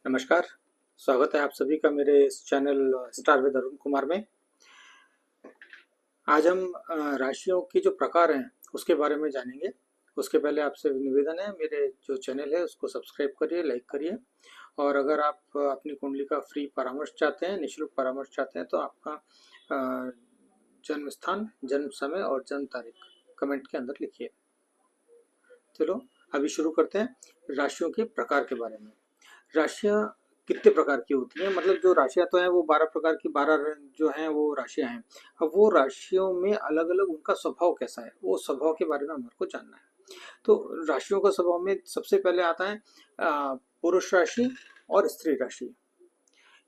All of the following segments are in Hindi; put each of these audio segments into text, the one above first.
नमस्कार, स्वागत है आप सभी का मेरे इस channel star with Arun Kumar में। आज हम राशियों की जो प्रकार हैं उसके बारे में जानेंगे। उसके पहले आपसे निवेदन है, मेरे जो चैनल है उसको सब्सक्राइब करिए, लाइक करिए। और अगर आप अपनी कुंडली का फ्री परामर्श चाहते हैं, निःशुल्क परामर्श चाहते हैं, तो आपका जन्म स्थान, जन्म समय और जन्म तारीख कमेंट के अंदर लिखिए। चलो अभी शुरू करते हैं राशियों के प्रकार के बारे में। राशियां कितने प्रकार की होती हैं, मतलब जो राशियां तो हैं वो 12 प्रकार की, 12 जो हैं वो राशियां हैं। अब वो राशियों में अलग अलग उनका स्वभाव कैसा है, वो स्वभाव के बारे में हमारे को जानना है। तो राशियों का स्वभाव में सबसे पहले आता है पुरुष राशि और स्त्री राशि।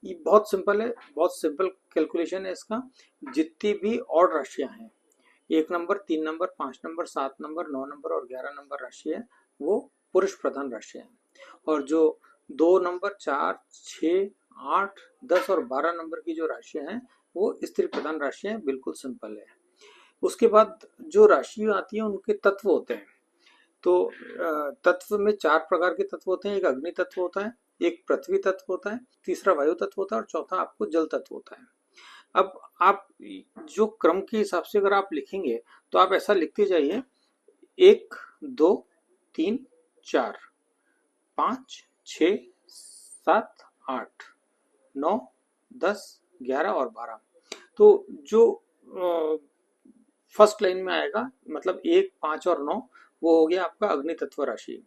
ये बहुत सिंपल है, बहुत सिंपल कैलकुलेशन है इसका। जितनी भी और राशियां हैं, 1 number, 3 number, 5 number, 7 number, 9 number और 11 नंबर राशि है, वो पुरुष प्रधान राशि है। और जो 2 नंबर, 4, 6, 8, 10 और 12 नंबर की जो राशियां हैं वो स्त्री प्रधान राशियां हैं। बिल्कुल सिंपल है। उसके बाद जो राशियां आती हैं उनके तत्व होते हैं। तो तत्व में 4 प्रकार के तत्व होते हैं। एक अग्नि तत्व होता है, एक पृथ्वी तत्व होता है, तीसरा वायु तत्व होता है और चौथा आपको जल तत्व होता है। अब आप जो क्रम के हिसाब से अगर आप लिखेंगे तो आप ऐसा लिखते जाइए: 1, 2, 3, 4, 5, 6, 7, 8, 9, 10, 11 और 12। तो जो फर्स्ट लाइन में आएगा, मतलब 1, 5 और 9, वो हो गया आपका अग्नि तत्व राशि।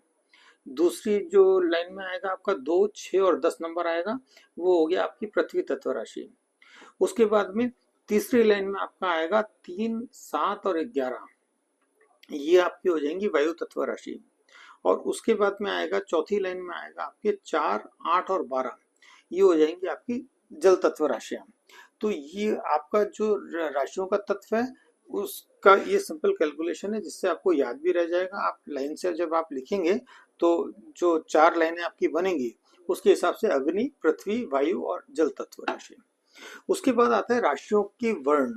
दूसरी जो लाइन में आएगा आपका 2, 6 और 10 नंबर आएगा, वो हो गया आपकी पृथ्वी तत्व राशि। उसके बाद में तीसरी लाइन में आपका आएगा 3, 7 और 11, ये आपकी हो जाएंगी वायु तत्व राशि। और उसके बाद में आएगा चौथी लाइन में आएगा आपके 4, 8 और 12, ये हो जाएंगी आपकी जल तत्व राशियां। तो ये आपका जो राशियों का तत्व है उसका ये सिंपल कैलकुलेशन है, जिससे आपको याद भी रह जाएगा। आप लाइन से जब आप लिखेंगे तो जो 4 लाइनें आपकी बनेंगी उसके हिसाब से अग्नि, पृथ्वी, वायु और जल तत्व राशि। उसके बाद आता है राशियों के वर्ण।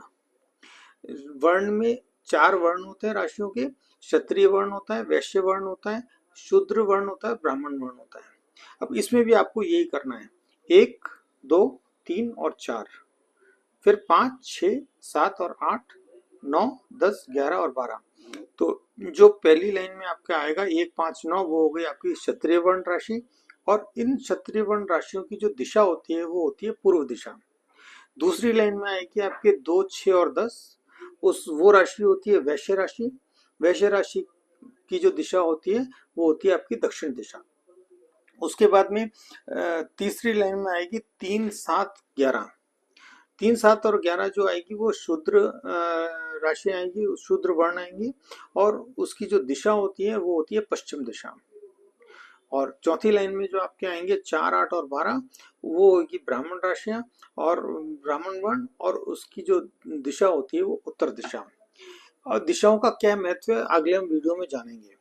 वर्ण में 4 वर्ण होते हैं राशियों के। क्षत्रिय वर्ण होता है, वैश्य वर्ण होता है, शूद्र वर्ण होता है, ब्राह्मण वर्ण होता है। अब इसमें भी आपको यही करना है: 1, 2, 3 और 4, फिर 5, 6, 7 और 8, 9, 10, 11 और 12। तो जो पहली लाइन में आपका आएगा 1, 5, 9, वो हो गई आपकी क्षत्रिय वर्ण राशि। और इन क्षत्रिय वर्ण राशियों की जो दिशा होती है वो होती है पूर्व दिशा। दूसरी लाइन में आएगी आपके 2, 6 और 10, वो राशि होती है वैश्य राशि। वैश्य राशि की जो दिशा होती है वो होती है आपकी दक्षिण दिशा। उसके बाद में तीसरी लाइन में आएगी 3, 7, 11। 3, 7 और 11 जो आएगी वो शूद्र राशि आएगी, शूद्र वर्ण आएंगी। और उसकी जो दिशा होती है वो होती है पश्चिम दिशा। और चौथी लाइन में जो आपके आएंगे 4, 8 और 12, वो होगी ब्राह्मण राशियां और ब्राह्मण वर्ण, और उसकी जो दिशा होती है वो उत्तर दिशा। और दिशाओं का क्या महत्व है अगले हम वीडियो में जानेंगे।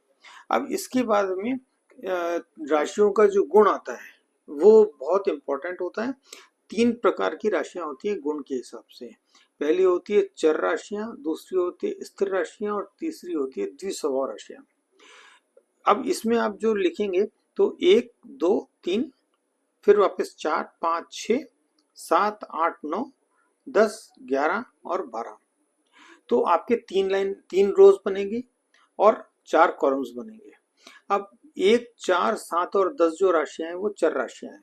अब इसके बाद में राशियों का जो गुण आता है वो बहुत इंपॉर्टेंट होता है। 3 प्रकार की राशियां होती हैं गुण के हिसाब से। पहली होती है चर राशियां, दूसरी होती है स्थिर राशियां और तीसरी होती है द्विस्वभाव राशियां। अब इसमें आप जो लिखेंगे तो 1, 2, 3, फिर वापस 4, 5, 6, 7, 8, 9, 10, 11 और 12। तो आपके 3 रोज बनेगी और 4 कॉलम्स बनेंगे। अब 1, 4, 7 और 10 जो राशियां हैं वो चर राशियां हैं।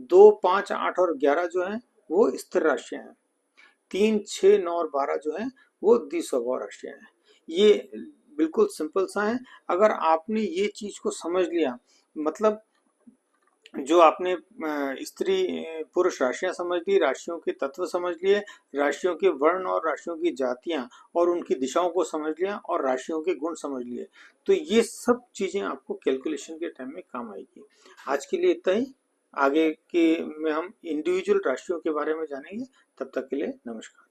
2, 5, 8 और 11 जो हैं वो स्थिर राशियां हैं। 3, 6, 9 और 12 जो हैं वो द्विस्वभाव राशियां हैं। ये बिल्कुल सिंपल सा है। अगर आपने ये चीज को समझ लिया, मतलब जो आपने स्त्री पुरुष राशियां समझ ली, राशियों के तत्व समझ लिए, राशियों के वर्ण और राशियों की जातियां और उनकी दिशाओं को समझ लिया और राशियों के गुण समझ लिए, तो ये सब चीजें आपको कैलकुलेशन के टाइम में काम आएगी। आज के लिए इतना ही। आगे के में हम इंडिविजुअल राशियों के बारे में जानेंगे। तब तक के लिए नमस्कार।